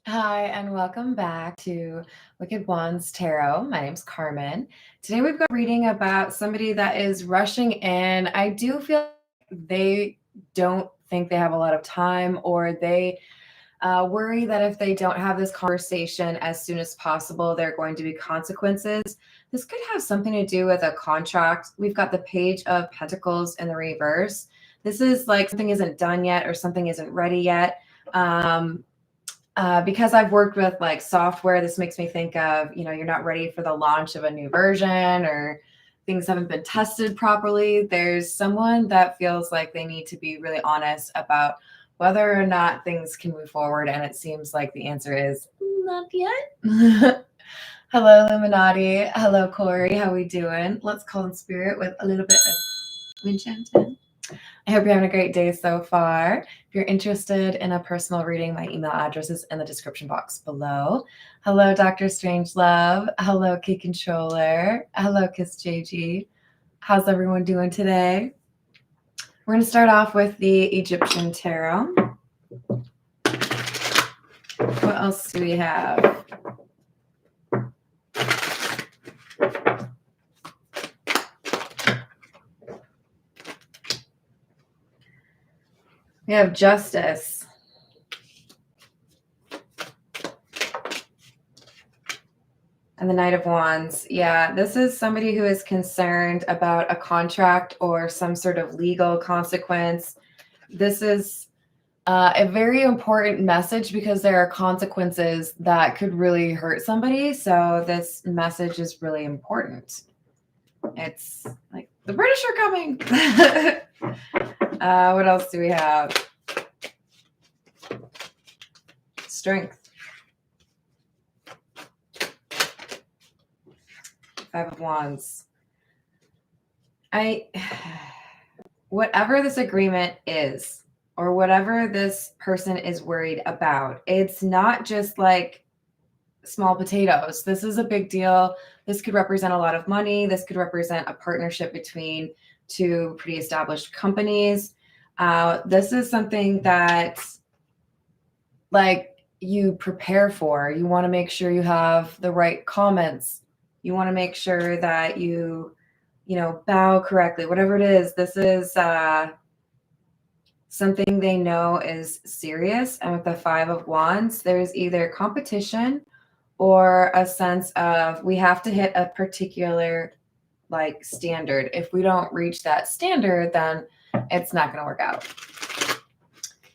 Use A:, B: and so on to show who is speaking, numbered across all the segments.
A: Hi, and welcome back to Wicked Wands Tarot. My name's Carmen. Today we've got a reading about somebody that is rushing in. I do feel like they don't think they have a lot of time, or they worry that if they don't have this conversation as soon as possible, there are going to be consequences. This could have something to do with a contract. We've got the Page of Pentacles in the reverse. This is like something isn't done yet or something isn't ready yet. Because I've worked with like software, this makes me think of, you're not ready for the launch of a new version, or things haven't been tested properly. There's someone that feels like they need to be really honest about whether or not things can move forward. And it seems like the answer is not yet. Hello, Illuminati. Hello, Corey. How we doing? Let's call in spirit with a little bit of enchantment. I hope you're having a great day so far. If you're interested in a personal reading, my email address is in the description box below. Hello, Dr. Strangelove. Hello, Key Controller. Hello, Kiss JG. How's everyone doing today? We're going to start off with the Egyptian Tarot. What else do we have? We have Justice. And the Knight of Wands. Yeah, this is somebody who is concerned about a contract or some sort of legal consequence. This is a very important message because there are consequences that could really hurt somebody. So this message is really important. It's like, the British are coming. What else do we have? Strength. Five of Wands. Whatever this agreement is, or whatever this person is worried about, it's not just like small potatoes. This is a big deal. This could represent a lot of money. This could represent a partnership between two pretty established companies. This is something that like you prepare for. You want to make sure you have the right comments. You want to make sure that you bow correctly, whatever it is. This is something they know is serious. And with the Five of Wands, there's either competition or a sense of we have to hit a particular like standard. If we don't reach that standard, then it's not going to work out.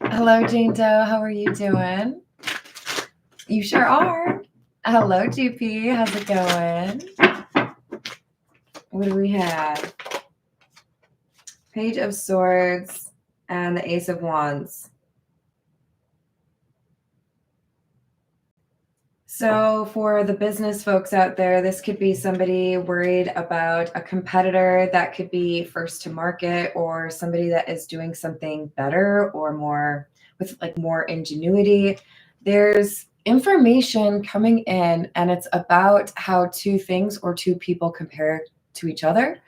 A: Hello, Jane Doe. How are you doing? You sure are. Hello, GP. How's it going? What do we have? Page of Swords and the Ace of Wands. So for the business folks out there, this could be somebody worried about a competitor that could be first to market, or somebody that is doing something better or more with like more ingenuity. There's information coming in, and it's about how two things or two people compare to each other.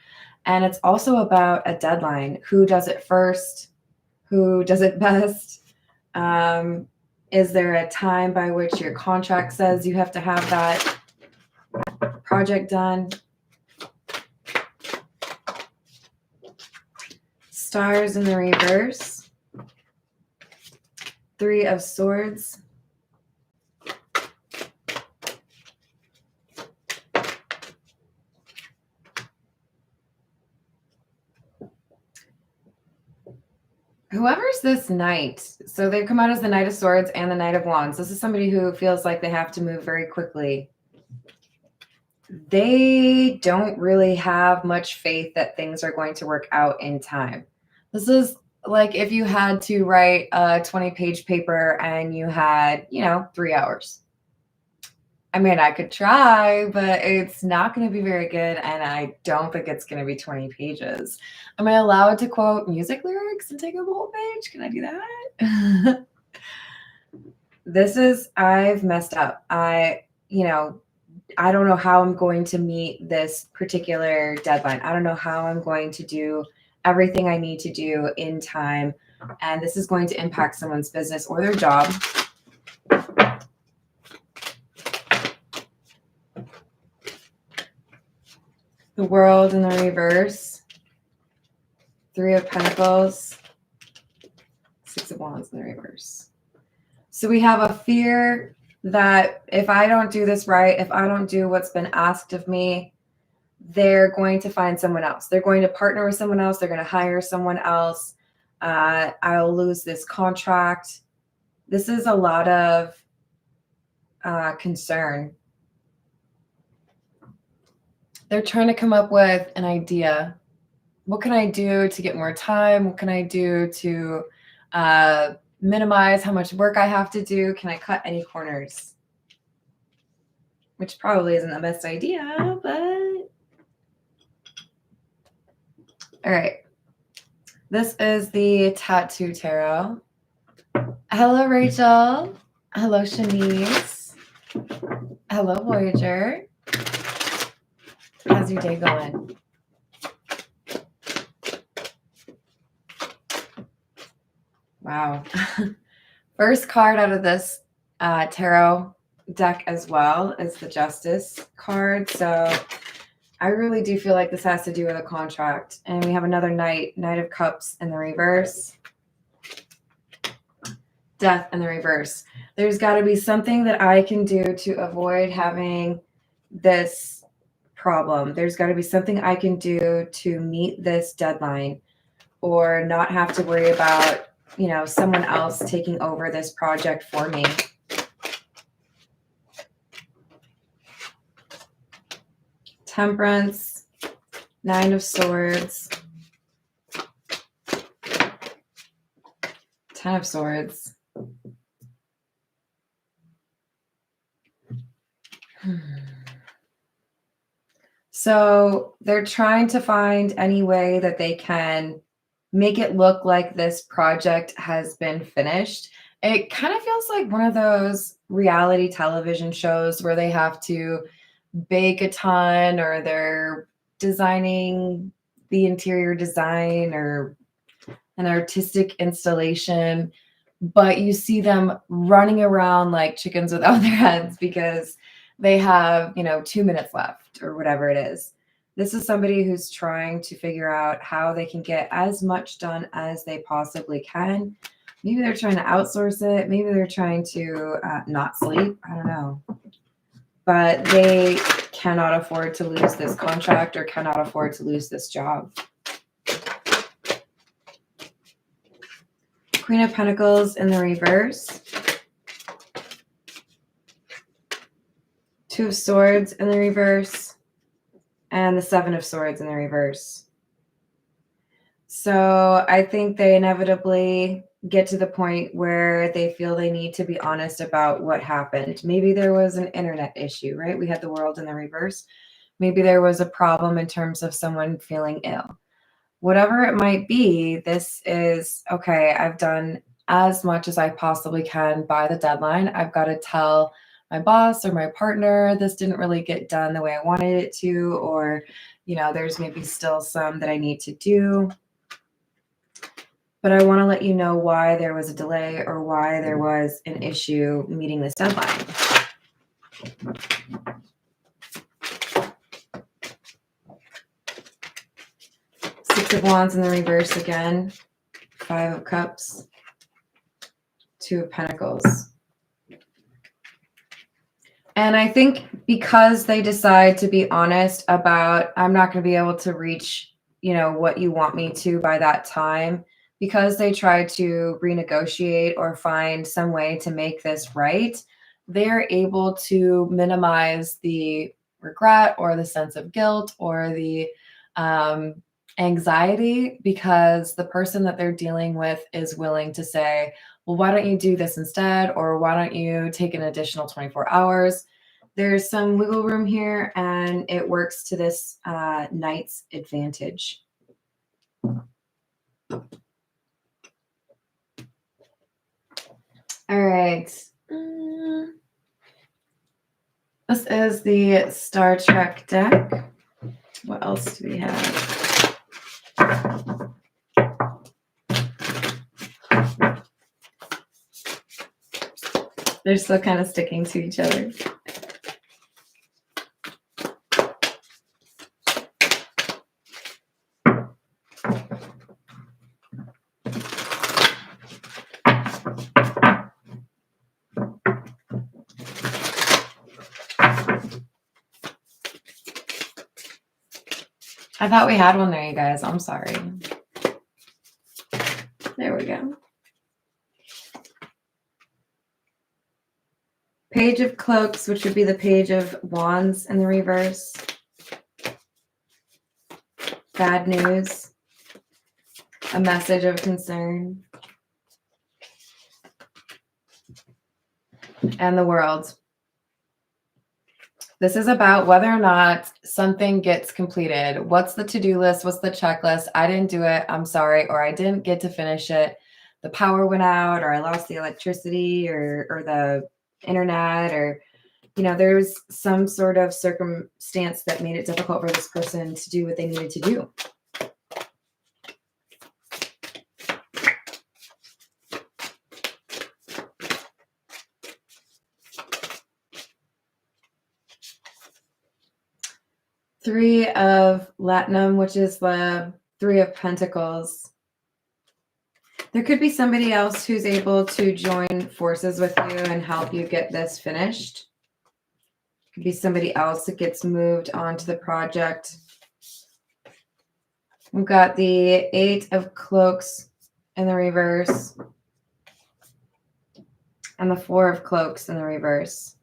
A: And it's also about a deadline. Who does it first? Who does it best? Is there a time by which your contract says you have to have that project done? Stars in the reverse. Three of Swords. Whoever's this knight, so they come out as the Knight of Swords and the Knight of Wands. This is somebody who feels like they have to move very quickly. They don't really have much faith that things are going to work out in time. This is like if you had to write a 20-page paper and you had, 3 hours. I mean, I could try, but it's not going to be very good, and I don't think it's going to be 20 pages. Am I allowed to quote music lyrics and take up a whole page? Can I do that? I've messed up. I don't know how I'm going to meet this particular deadline. I don't know how I'm going to do everything I need to do in time, and this is going to impact someone's business or their job. The World in the reverse. Three of Pentacles. Six of Wands in the reverse. So we have a fear that if I don't do this right, if I don't do what's been asked of me, they're going to find someone else. They're going to partner with someone else. They're going to hire someone else. I'll lose this contract. This is a lot of concern. They're trying to come up with an idea. What can I do to get more time? What can I do to minimize how much work I have to do? Can I cut any corners? Which probably isn't the best idea, but all right. This is the Tattoo Tarot. Hello, Rachel. Hello, Shanice. Hello, Voyager. How's your day going? Wow. First card out of this tarot deck as well is the Justice card. So I really do feel like this has to do with a contract. And we have another Knight of Cups in the reverse. Death in the reverse. There's got to be something that I can do to avoid having this problem. There's got to be something I can do to meet this deadline or not have to worry about, you know, someone else taking over this project for me. Temperance, Nine of Swords, Ten of Swords. So they're trying to find any way that they can make it look like this project has been finished. It kind of feels like one of those reality television shows where they have to bake a ton, or they're designing the interior design or an artistic installation, but you see them running around like chickens without their heads because they have, you know, 2 minutes left or whatever it is. This is somebody who's trying to figure out how they can get as much done as they possibly can. Maybe they're trying to outsource it. Maybe they're trying to not sleep. I don't know. But they cannot afford to lose this contract or cannot afford to lose this job. Queen of Pentacles in the reverse. Two of Swords in the reverse. And the Seven of Swords in the reverse. So I think they inevitably get to the point where they feel they need to be honest about what happened. Maybe there was an internet issue, right? We had the World in the reverse. Maybe there was a problem in terms of someone feeling ill. Whatever it might be, this is, okay, I've done as much as I possibly can by the deadline. I've got to tell my boss or my partner, this didn't really get done the way I wanted it to, or, you know, there's maybe still some that I need to do. But I want to let you know why there was a delay or why there was an issue meeting this deadline. Six of Wands in the reverse again. Five of Cups. Two of Pentacles. And I think because they decide to be honest about, I'm not going to be able to reach, you know, what you want me to by that time, because they try to renegotiate or find some way to make this right, they're able to minimize the regret or the sense of guilt or the anxiety, because the person that they're dealing with is willing to say, well, why don't you do this instead? Or why don't you take an additional 24 hours? There's some wiggle room here, and it works to this knight's advantage. All right. This is the Star Trek deck. What else do we have? They're still kind of sticking to each other. I thought we had one there, you guys. I'm sorry. There we go. Page of Cloaks, which would be the Page of Wands in the reverse. Bad news. A message of concern. And the World. This is about whether or not something gets completed. What's the to-do list? What's the checklist? I didn't do it. I'm sorry. Or I didn't get to finish it. The power went out, or I lost the electricity, or the internet, or, there's some sort of circumstance that made it difficult for this person to do what they needed to do. Three of Latinum, which is the Three of Pentacles. There could be somebody else who's able to join forces with you and help you get this finished. Could be somebody else that gets moved onto the project. We've got the Eight of Cloaks in the reverse and the Four of Cloaks in the reverse.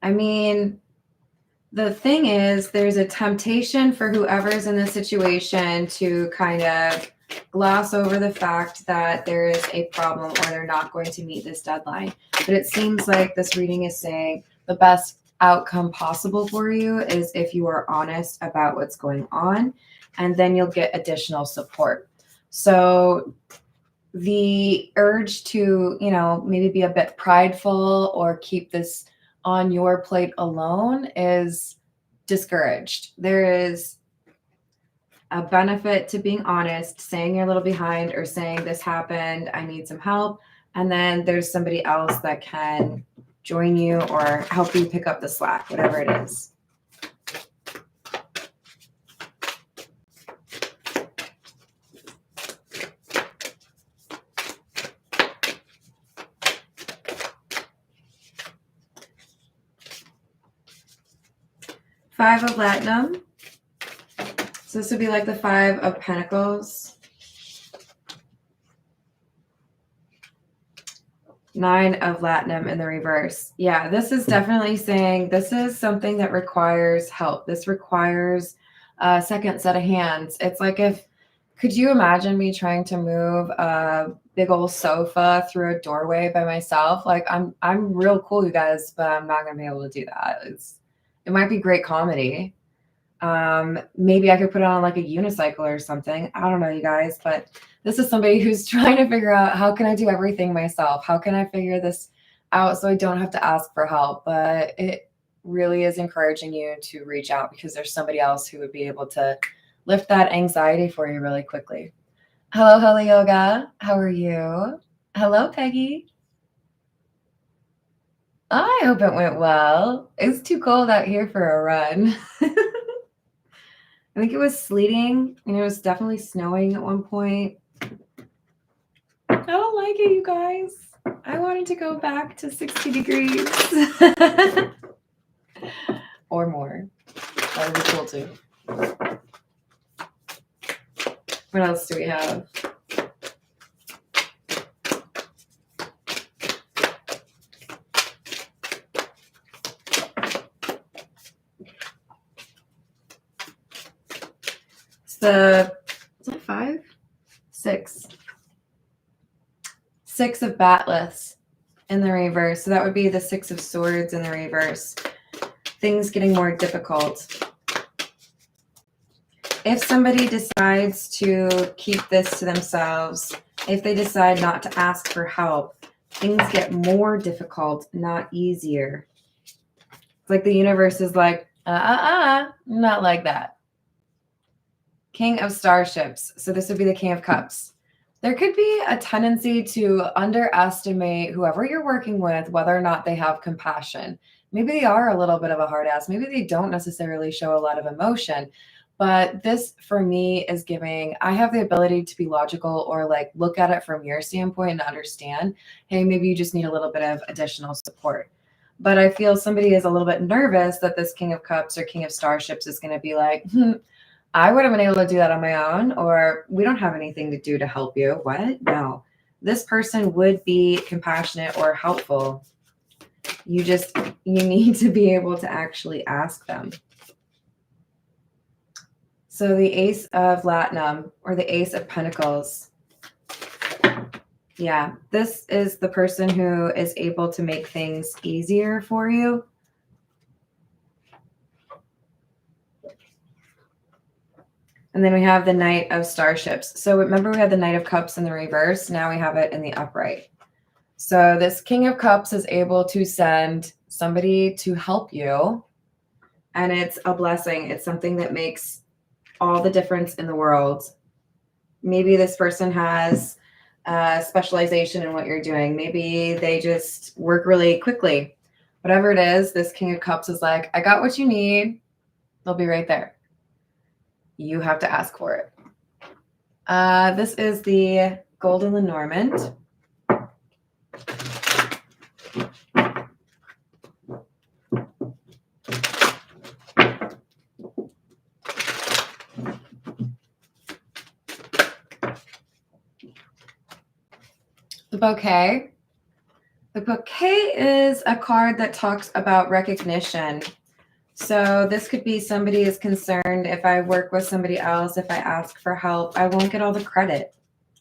A: I mean, the thing is, there's a temptation for whoever's in this situation to kind of gloss over the fact that there is a problem or they're not going to meet this deadline. But it seems like this reading is saying the best outcome possible for you is if you are honest about what's going on, and then you'll get additional support. So the urge to, maybe be a bit prideful or keep this on your plate alone is discouraged. There is a benefit to being honest, saying you're a little behind or saying this happened, I need some help. And then there's somebody else that can join you or help you pick up the slack, whatever it is. Five of Latinum. So this would be like the Five of Pentacles. Nine of Latinum in the reverse. Yeah, this is definitely saying this is something that requires help. This requires a second set of hands. It's like could you imagine me trying to move a big old sofa through a doorway by myself? Like I'm real cool, you guys, but I'm not gonna be able to do that. It might be great comedy. Maybe I could put it on like a unicycle or something. I don't know, you guys, but this is somebody who's trying to figure out, how can I do everything myself? How can I figure this out so I don't have to ask for help? But it really is encouraging you to reach out because there's somebody else who would be able to lift that anxiety for you really quickly. Hello, Holy Yoga. How are you? Hello, Peggy. I hope it went well. It's too cold out here for a run. I think it was sleeting and it was definitely snowing at one point. I don't like it, you guys. I wanted to go back to 60 degrees. Or more. That would be cool too. What else do we have? Is that 5? 6. 6 of Batleths in the reverse. So that would be the 6 of Swords in the reverse. Things getting more difficult. If somebody decides to keep this to themselves, if they decide not to ask for help, things get more difficult, not easier. It's like the universe is like, not like that. King of Starships. So this would be the King of Cups. There could be a tendency to underestimate whoever you're working with, whether or not they have compassion. Maybe they are a little bit of a hard ass. Maybe they don't necessarily show a lot of emotion, But this for me is giving, I have the ability to be logical or like look at it from your standpoint and understand, hey, maybe you just need a little bit of additional support. But I feel somebody is a little bit nervous that this King of Cups or King of Starships is going to be like, I would have been able to do that on my own, or we don't have anything to do to help you. What? No. This person would be compassionate or helpful. You need to be able to actually ask them. So the Ace of Latinum or the Ace of Pentacles. Yeah, this is the person who is able to make things easier for you. And then we have the Knight of Starships. So remember we had the Knight of Cups in the reverse. Now we have it in the upright. So this King of Cups is able to send somebody to help you. And it's a blessing. It's something that makes all the difference in the world. Maybe this person has specialization in what you're doing. Maybe they just work really quickly. Whatever it is, this King of Cups is like, I got what you need. They'll be right there. You have to ask for it. This is the Golden Lenormand. The Bouquet. The Bouquet is a card that talks about recognition. So this could be somebody is concerned if I work with somebody else, if I ask for help, I won't get all the credit.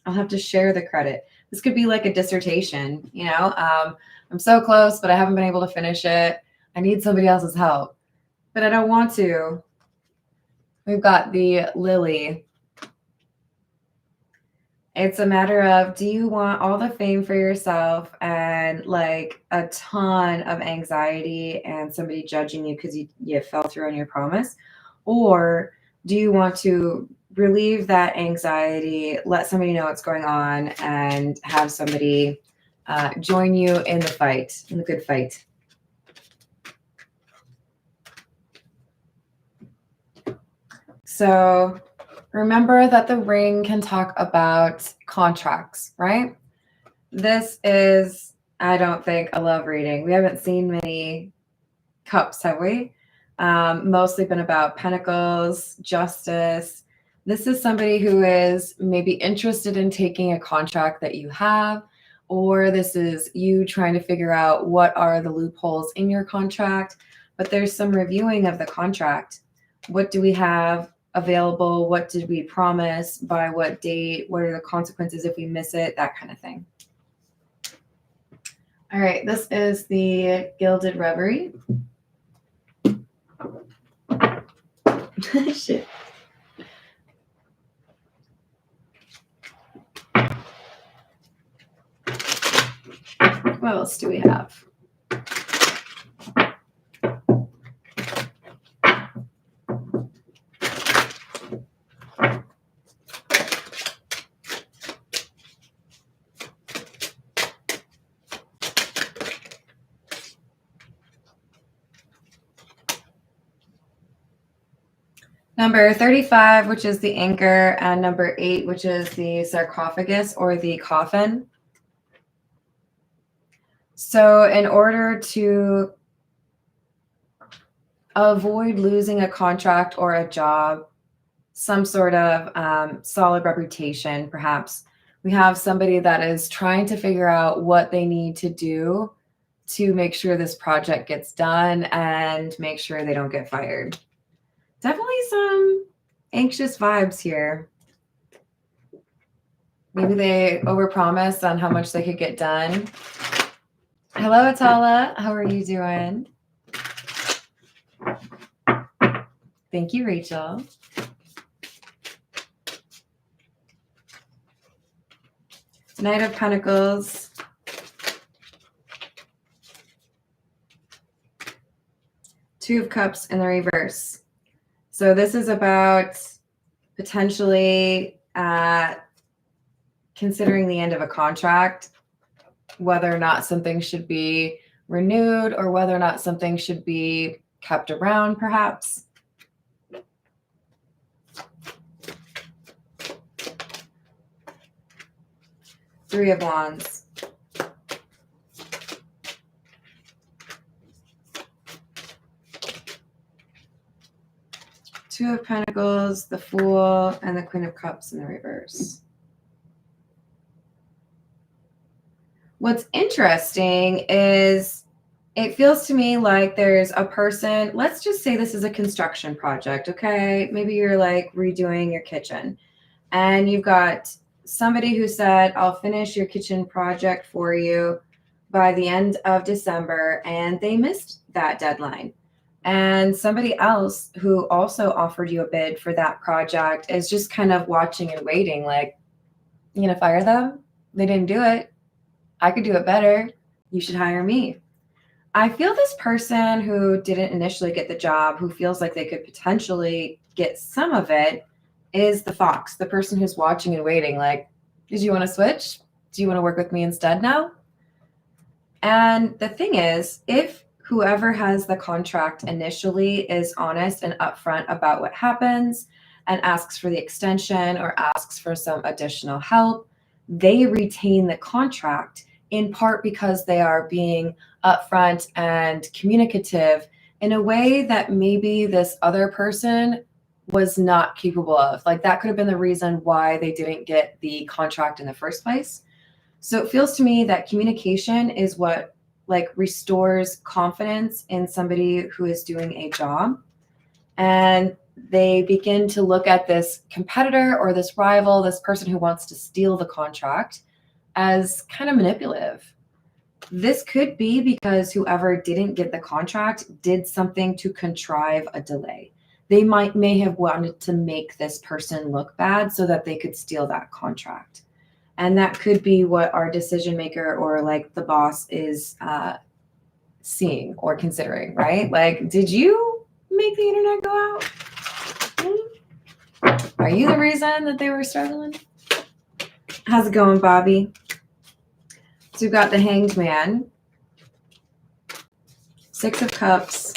A: I'll have to share the credit. This could be like a dissertation, you know, I'm so close, but I haven't been able to finish it. I need somebody else's help, but I don't want to. We've got the Lily. It's a matter of, do you want all the fame for yourself and like a ton of anxiety and somebody judging you because you fell through on your promise? Or do you want to relieve that anxiety, let somebody know what's going on, and have somebody join you in the fight, in the good fight? So remember that the ring can talk about contracts, right? This is, I don't think, a love reading. We haven't seen many cups, have we? Mostly been about pentacles, justice. This is somebody who is maybe interested in taking a contract that you have, or this is you trying to figure out what are the loopholes in your contract, but there's some reviewing of the contract. What do we have available? What did we promise? By what date? What are the consequences if we miss it? That kind of thing. All right, this is the Gilded Reverie. Shit. What else do we have? Number 35, which is the anchor, and number 8, which is the sarcophagus or the coffin. So in order to avoid losing a contract or a job, some sort of solid reputation, perhaps, we have somebody that is trying to figure out what they need to do to make sure this project gets done and make sure they don't get fired. Definitely some anxious vibes here. Maybe they overpromised on how much they could get done. Hello, Atala. How are you doing? Thank you, Rachel. Knight of Pentacles. Two of Cups in the reverse. So this is about potentially considering the end of a contract, whether or not something should be renewed or whether or not something should be kept around, perhaps. Three of Wands. Two of Pentacles, the Fool, and the Queen of Cups in the reverse. What's interesting is it feels to me like there's a person, let's just say this is a construction project, okay? Maybe you're like redoing your kitchen and you've got somebody who said, I'll finish your kitchen project for you by the end of December, and they missed that deadline. And somebody else who also offered you a bid for that project is just kind of watching and waiting, like, you gonna fire them? They didn't do it. I could do it better. You should hire me. I feel this person who didn't initially get the job, who feels like they could potentially get some of it, is the Fox, the person who's watching and waiting, like, did you want to switch? Do you want to work with me instead now? And the thing is, if whoever has the contract initially is honest and upfront about what happens and asks for the extension or asks for some additional help, they retain the contract, in part because they are being upfront and communicative in a way that maybe this other person was not capable of. Like, that could have been the reason why they didn't get the contract in the first place. So it feels to me that communication is what like restores confidence in somebody who is doing a job. And they begin to look at this competitor or this rival, this person who wants to steal the contract, as kind of manipulative. This could be because whoever didn't get the contract did something to contrive a delay. They may have wanted to make this person look bad so that they could steal that contract. And that could be what our decision maker or like the boss is seeing or considering, right? Like, did you make the internet go out? Are you the reason that they were struggling? How's it going, Bobby? So we've got the Hanged Man, Six of Cups,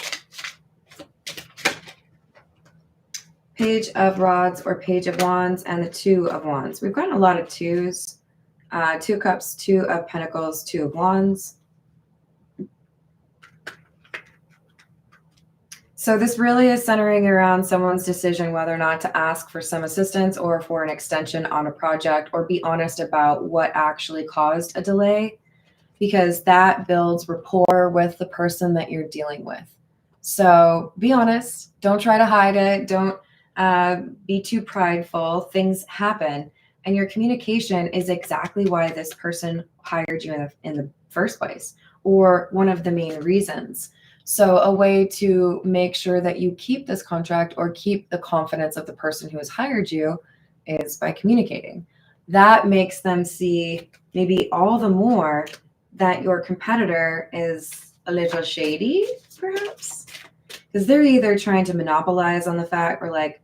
A: Page of Rods or Page of Wands, and the Two of Wands. We've gotten a lot of twos. Two of Cups, Two of Pentacles, Two of Wands. So this really is centering around someone's decision whether or not to ask for some assistance or for an extension on a project, or be honest about what actually caused a delay, because that builds rapport with the person that you're dealing with. So be honest. Don't try to hide it. Don't be too prideful. Things happen. And your communication is exactly why this person hired you in the first place, or one of the main reasons. So a way to make sure that you keep this contract or keep the confidence of the person who has hired you is by communicating. That makes them see maybe all the more that your competitor is a little shady, perhaps, because they're either trying to monopolize on the fact or like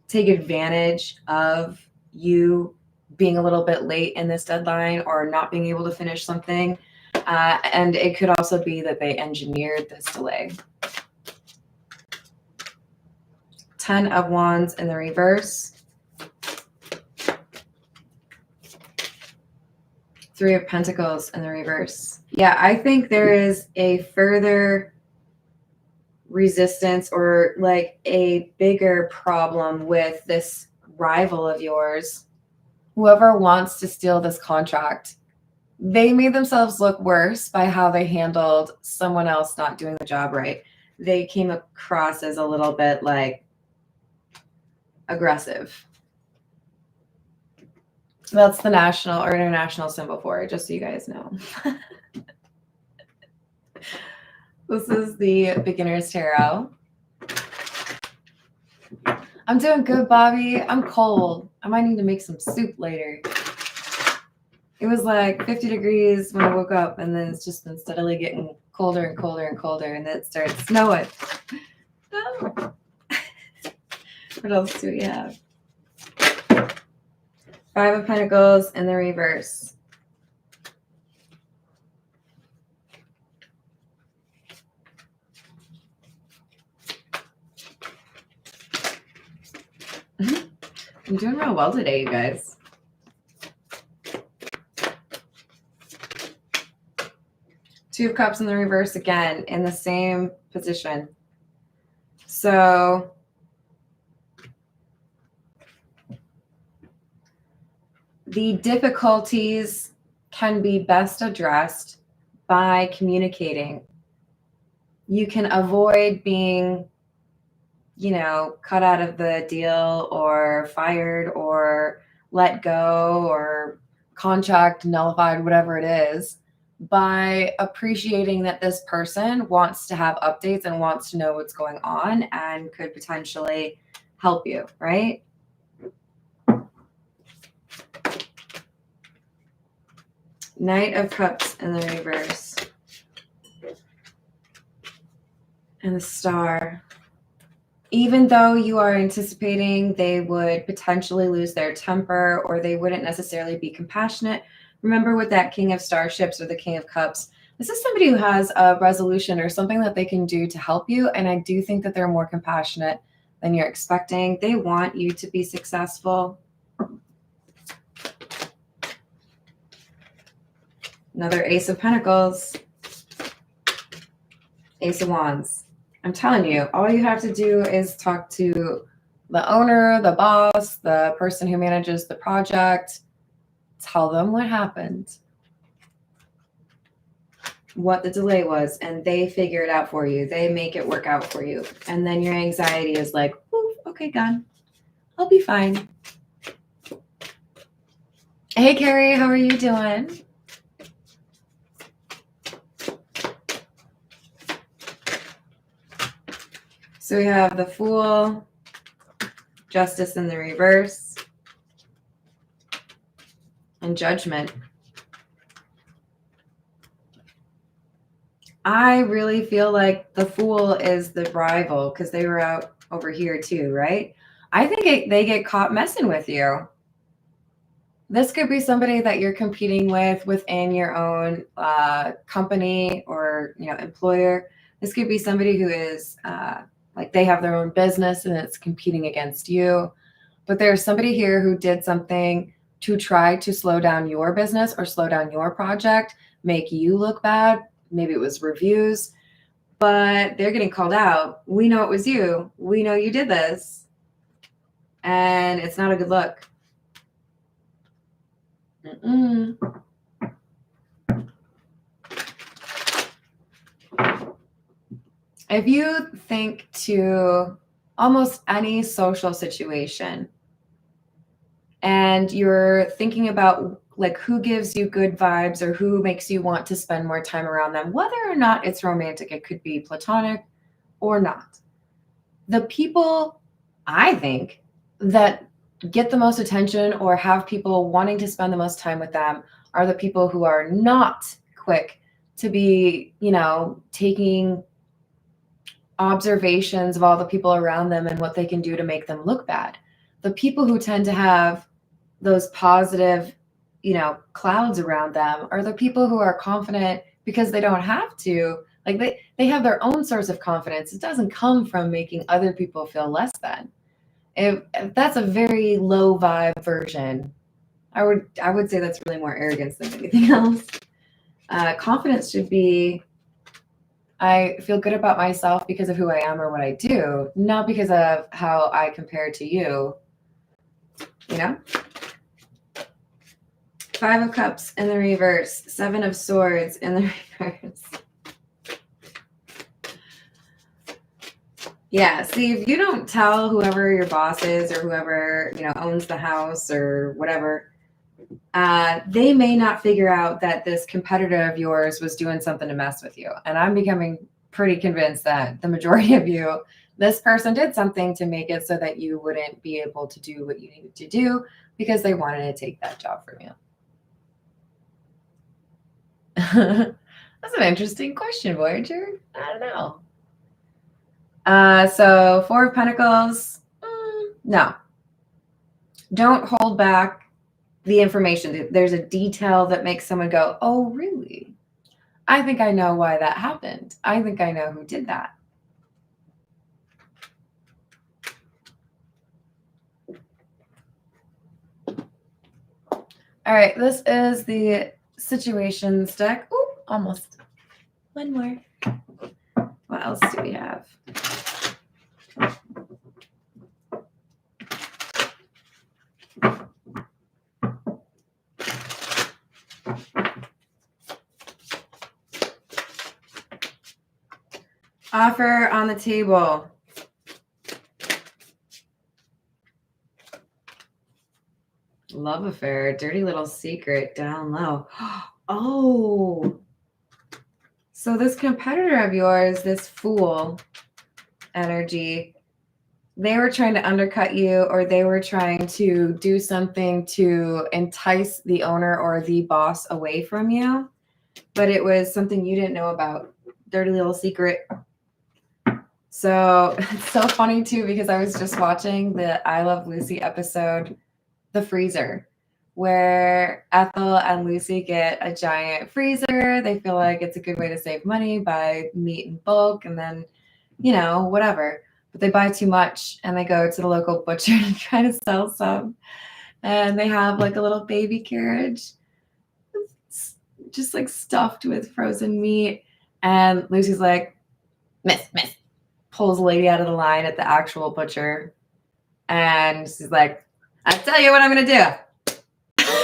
A: take advantage of you being a little bit late in this deadline or not being able to finish something. And it could also be that they engineered this delay. Ten of Wands in the reverse. Three of Pentacles in the reverse. Yeah, I think there is a further resistance or like a bigger problem with this rival of yours. Whoever wants to steal this contract, they made themselves look worse by how they handled someone else not doing the job right. They came across as a little bit like aggressive. That's the national or international symbol for it, just so you guys know. This is the Beginner's Tarot. I'm doing good, Bobby. I'm cold. I might need to make some soup later. It was like 50 degrees when I woke up, and then it's just been steadily getting colder and colder and colder, and then it started snowing. Oh. What else do we have? Five of Pentacles in the reverse. I'm doing real well today, you guys. Two of Cups in the reverse again in the same position. So the difficulties can be best addressed by communicating. You can avoid being, you know, cut out of the deal or fired or let go or contract nullified, whatever it is, by appreciating that this person wants to have updates and wants to know what's going on and could potentially help you, right? Knight of Cups in the reverse. And the Star. Even though you are anticipating they would potentially lose their temper or they wouldn't necessarily be compassionate, remember with that King of Starships or the King of Cups, this is somebody who has a resolution or something that they can do to help you. And I do think that they're more compassionate than you're expecting. They want you to be successful. Another Ace of Pentacles. Ace of Wands. I'm telling you, all you have to do is talk to the owner, the boss, the person who manages the project. Tell them what happened, what the delay was, and they figure it out for you. They make it work out for you. And then your anxiety is like, ooh, okay, gone. I'll be fine. Hey, Carrie, how are you doing? So we have the Fool, Justice in the reverse, and Judgment. I really feel like the Fool is the rival because they were out over here too, right? I think they get caught messing with you. This could be somebody that you're competing with within your own company or, you know, employer. This could be somebody who is like they have their own business and it's competing against you. But there's somebody here who did something to try to slow down your business or slow down your project, make you look bad. Maybe it was reviews, but they're getting called out. We know it was you. We know you did this. And it's not a good look. If you think to almost any social situation and you're thinking about like who gives you good vibes or who makes you want to spend more time around them, whether or not it's romantic, it could be platonic or not. The people, I think, that get the most attention or have people wanting to spend the most time with them are the people who are not quick to be, you know, taking observations of all the people around them and what they can do to make them look bad. The people who tend to have those positive, you know, clouds around them are the people who are confident because they don't have to. Like they have their own source of confidence. It doesn't come from making other people feel less than. If that's a very low vibe version, I would say that's really more arrogance than anything else. Confidence should be, I feel good about myself because of who I am or what I do, not because of how I compare to you. You know? Five of Cups in the reverse, Seven of Swords in the reverse. Yeah, see, if you don't tell whoever your boss is or whoever, you know, owns the house or whatever, they may not figure out that this competitor of yours was doing something to mess with you. And I'm becoming pretty convinced that the majority of you, this person did something to make it so that you wouldn't be able to do what you needed to do because they wanted to take that job from you. That's an interesting question, Voyager. I don't know. So Four of Pentacles, no. Don't hold back the information. There's a detail that makes someone go, oh, really? I think I know why that happened. I think I know who did that. All right, this is the situations deck. Ooh, almost. One more. What else do we have? Offer on the table. Love affair, dirty little secret down low. Oh, so this competitor of yours, this fool energy, they were trying to undercut you, or they were trying to do something to entice the owner or the boss away from you, but it was something you didn't know about. Dirty little secret. So it's so funny too, because I was just watching the I Love Lucy episode, The Freezer, where Ethel and Lucy get a giant freezer. They feel like it's a good way to save money, buy meat in bulk, and then, you know, whatever. But they buy too much, and they go to the local butcher to try to sell some. And they have like a little baby carriage, just like stuffed with frozen meat. And Lucy's like, miss, pulls the lady out of the line at the actual butcher. And she's like, I tell you what I'm going to do.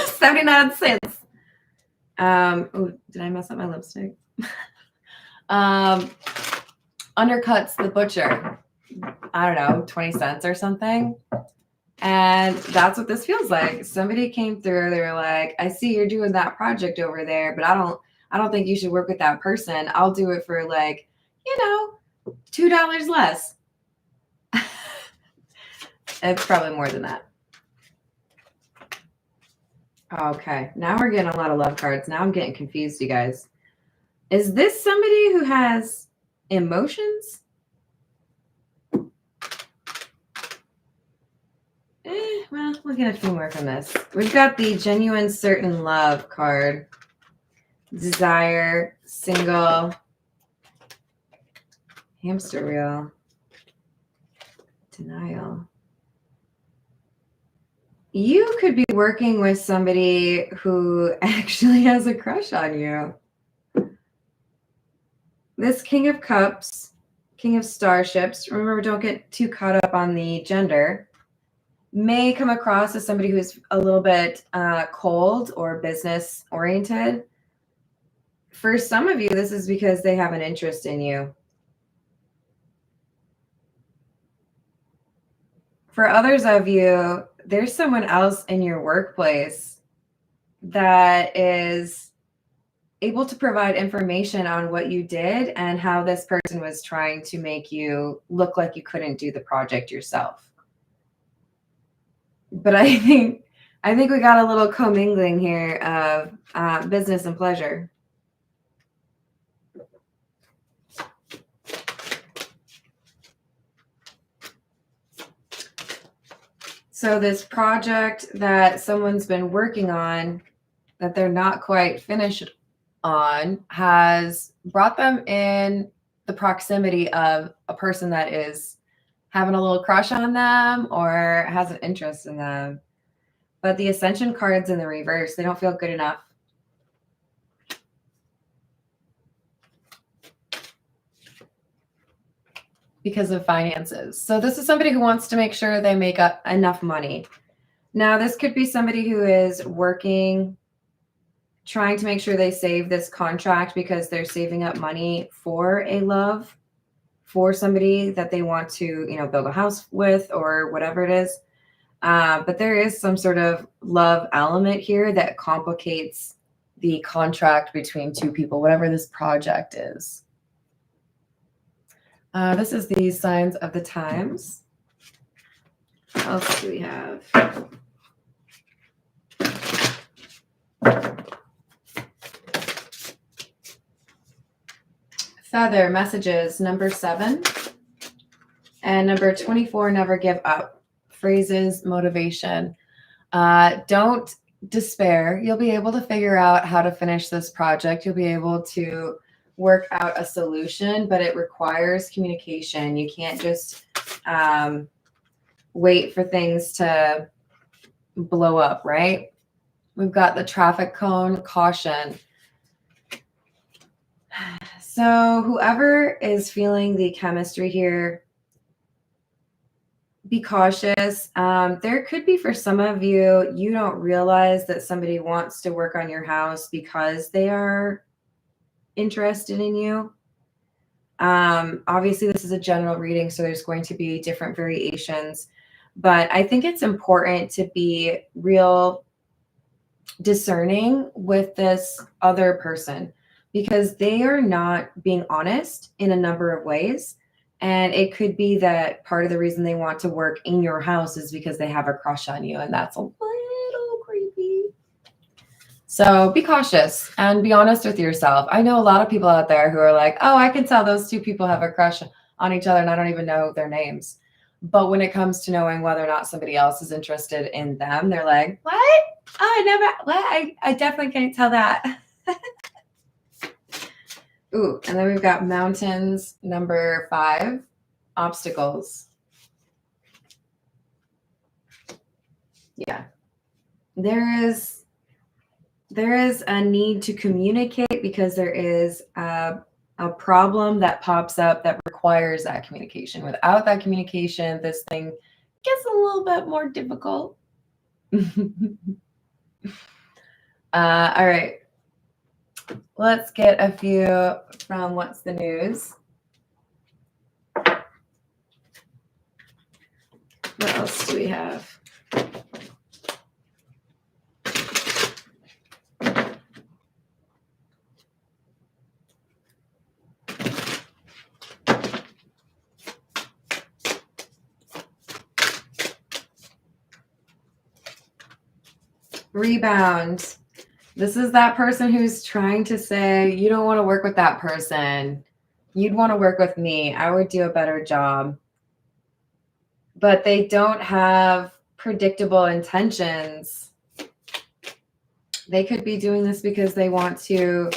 A: 79 cents. Oh, did I mess up my lipstick? Undercuts the butcher. I don't know, 20 cents or something. And that's what this feels like. Somebody came through. They were like, I see you're doing that project over there, but I don't think you should work with that person. I'll do it for like, you know, $2 less. It's probably more than that. Okay, now we're getting a lot of love cards. Now I'm getting confused, you guys. Is this somebody who has emotions? Well, we'll get a few more from this. We've got the genuine certain love card. Desire, single, hamster wheel, denial. You could be working with somebody who actually has a crush on you. This King of Cups, King of Starships, remember, don't get too caught up on the gender, may come across as somebody who's a little bit cold or business oriented. For some of you, this is because they have an interest in you. For others of you, there's someone else in your workplace that is able to provide information on what you did and how this person was trying to make you look like you couldn't do the project yourself. But I think we got a little commingling here of business and pleasure. So this project that someone's been working on that they're not quite finished on has brought them in the proximity of a person that is having a little crush on them or has an interest in them. But the Ascension cards in the reverse, they don't feel good enough. Because of finances. So this is somebody who wants to make sure they make up enough money. Now, this could be somebody who is working, trying to make sure they save this contract because they're saving up money for a love, for somebody that they want to, you know, build a house with or whatever it is. But there is some sort of love element here that complicates the contract between two people, whatever this project is. This is the signs of the times. What else do we have? Feather messages, number 7. And number 24, never give up. Phrases, motivation. Don't despair. You'll be able to figure out how to finish this project. You'll be able to work out a solution, but it requires communication. You can't just wait for things to blow up, right? We've got the traffic cone, caution. So whoever is feeling the chemistry here, be cautious. There could be, for some of you, you don't realize that somebody wants to work on your house because they are interested in you. Obviously, this is a general reading, so there's going to be different variations. But I think it's important to be real discerning with this other person because they are not being honest in a number of ways. And it could be that part of the reason they want to work in your house is because they have a crush on you, and that's a little creepy. So be cautious and be honest with yourself. I know a lot of people out there who are like, oh, I can tell those two people have a crush on each other and I don't even know their names. But when it comes to knowing whether or not somebody else is interested in them, they're like, what? Oh, I never, what? I definitely can't tell that. Ooh, and then we've got mountains, number 5, obstacles. Yeah. There is a need to communicate because there is a problem that pops up that requires that communication. Without that communication, this thing gets a little bit more difficult. All right. Let's get a few from What's the News. What else do we have? Rebound. This is that person who's trying to say, you don't want to work with that person. You'd want to work with me. I would do a better job. But they don't have predictable intentions. They could be doing this because they want to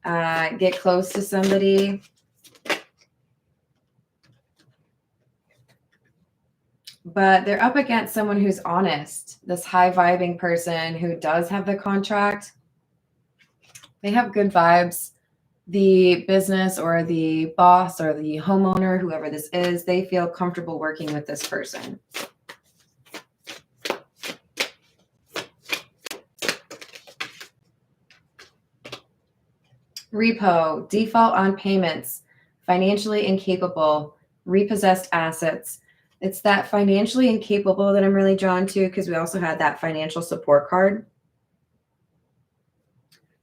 A: get close to somebody. But they're up against someone who's honest, this high vibing person who does have the contract. They have good vibes. The business or the boss or the homeowner, whoever this is, they feel comfortable working with this person. Repo, default on payments, financially incapable, repossessed assets. It's that financially incapable that I'm really drawn to because we also had that financial support card.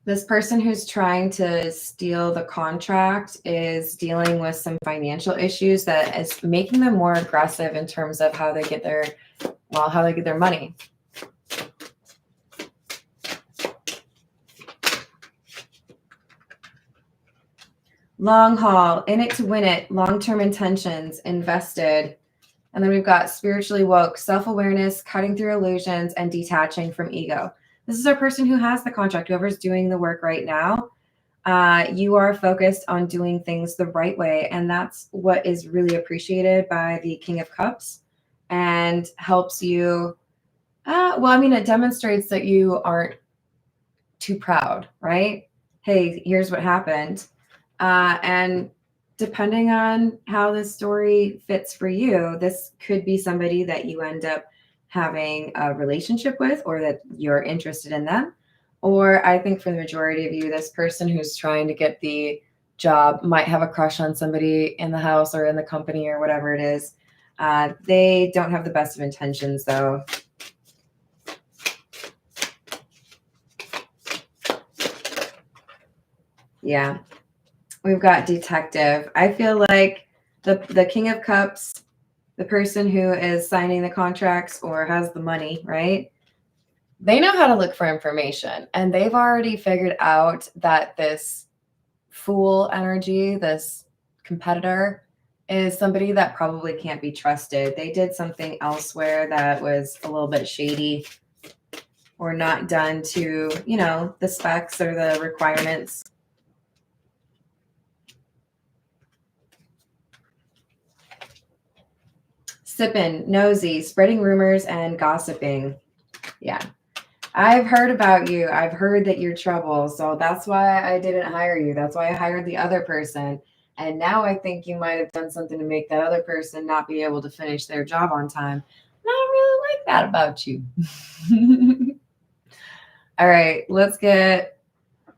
A: This person who's trying to steal the contract is dealing with some financial issues that is making them more aggressive in terms of how they get their money. Long haul, in it to win it, long-term intentions, invested. And then we've got spiritually woke, self-awareness, cutting through illusions, and detaching from ego. This is our person who has the contract, whoever's doing the work right now. You are focused on doing things the right way. And that's what is really appreciated by the King of Cups and helps you. It demonstrates that you aren't too proud, right? Hey, here's what happened. And depending on how this story fits for you, this could be somebody that you end up having a relationship with or that you're interested in them. Or I think for the majority of you, this person who's trying to get the job might have a crush on somebody in the house or in the company or whatever it is. They don't have the best of intentions, though. Yeah. We've got detective. I feel like the King of Cups, the person who is signing the contracts or has the money, right? They know how to look for information, and they've already figured out that this fool energy, this competitor, is somebody that probably can't be trusted. They did something elsewhere that was a little bit shady or not done to, the specs or the requirements. Sipping, nosy, spreading rumors, and gossiping. Yeah. I've heard about you. I've heard that you're trouble. So that's why I didn't hire you. That's why I hired the other person. And now I think you might have done something to make that other person not be able to finish their job on time. And I don't really like that about you. All right, let's get a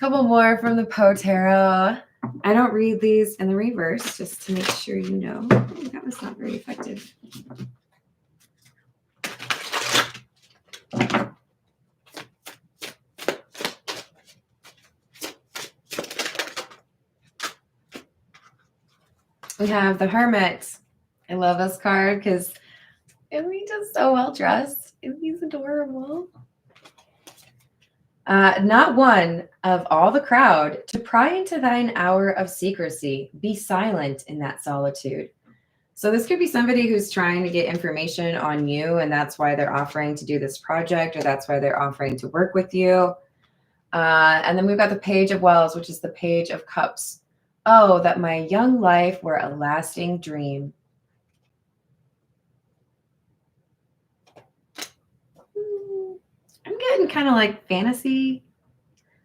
A: couple more from the Poe Tarot. I don't read these in the reverse, just to make sure you know. That was not very effective. We have the Hermit. I love this card because he's just so well dressed. He's adorable. Not one of all the crowd to pry into thine hour of secrecy. Be silent in that solitude. So this could be somebody who's trying to get information on you, and that's why they're offering to do this project, or that's why they're offering to work with you. And then we've got the Page of Wells, which is the Page of Cups. Oh, that my young life were a lasting dream. I'm getting kind of like fantasy.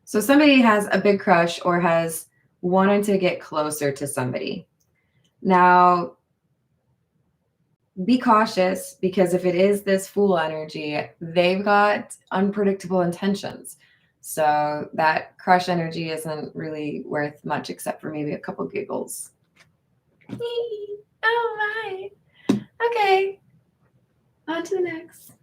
A: So somebody has a big crush or has wanted to get closer to somebody. Now, be cautious, because if it is this Fool energy, they've got unpredictable intentions. So that crush energy isn't really worth much except for maybe a couple giggles. Oh my. Okay. On to the next.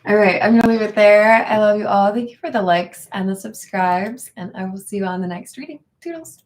A: All right, I'm going to leave it there. I love you all. Thank you for the likes and the subscribes, and I will see you on the next reading. Toodles.